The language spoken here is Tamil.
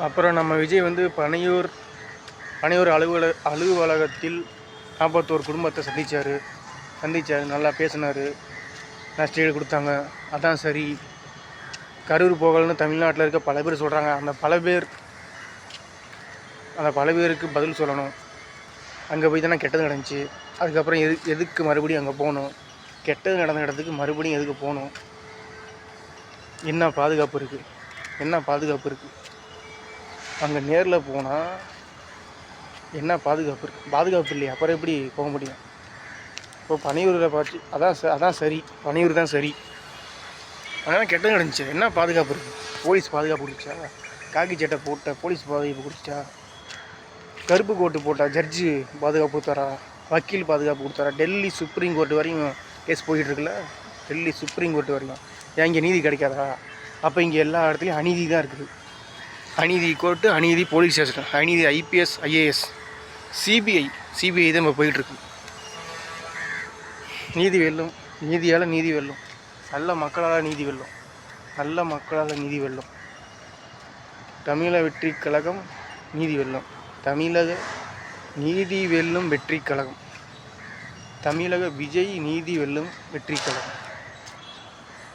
அப்புறம் நம்ம விஜய் வந்து பனையூர் அலுவலகத்தில் 41 குடும்பத்தை சந்திச்சார், நல்லா பேசினார், நஷ்டஈடு கொடுத்தாங்க. அதான் சரி. கரூர் போகலன்னு தமிழ்நாட்டில் இருக்க பல பேர் சொல்கிறாங்க. அந்த பல பேருக்கு பதில் சொல்லணும். அங்கே போய் தானே கெட்டது நடந்துச்சு. அதுக்கப்புறம் எதுக்கு மறுபடியும் அங்கே போகணும்? கெட்டது நடந்த இடத்துக்கு மறுபடியும் எதுக்கு போகணும்? என்ன பாதுகாப்பு இருக்குது? அங்கே நேரில் போனால் என்ன பாதுகாப்பு இருக்குது? பாதுகாப்பு இல்லையா? அப்புறம் எப்படி போக முடியும்? இப்போ பனையூரில் பார்த்து அதான் சரி, பனையூர் தான் சரி. அதனால் கெட்டது நடந்துச்சு, என்ன பாதுகாப்பு இருக்குது? போலீஸ் பாதுகாப்பு கொடுத்துச்சா? காக்கி சட்டை போட்ட போலீஸ் பாதுகாப்பு கொடுத்துச்சா? கருப்பு கோட்டு போட்டால் ஜட்ஜு பாதுகாப்பு கொடுத்தாரா? வக்கீல் பாதுகாப்பு கொடுத்தாரா? டெல்லி சுப்ரீம் கோர்ட்டு வரையும் கேஸ் போயிட்டுருக்குல்ல, டெல்லி சுப்ரீம் கோர்ட்டு வரையும். ஏன் இங்கே நீதி கிடைக்காதா? அப்போ இங்கே எல்லா இடத்துலையும் அநீதி தான் இருக்குது. அநீதி கோர்ட்டு, அநீதி போலீஸ் ஸ்டேஷன், அநீதி IPS IAS சிபிஐ தான் இப்போ போயிட்டுருக்கு. நீதி வெல்லும், நீதி வெல்லும், நல்ல மக்களால் நீதி வெல்லும். தமிழக வெற்றி கழகம் நீதி வெல்லும். தமிழக நீதி வெல்லும் வெற்றி கழகம். தமிழக விஜய் நீதி வெல்லும் வெற்றி கழகம்.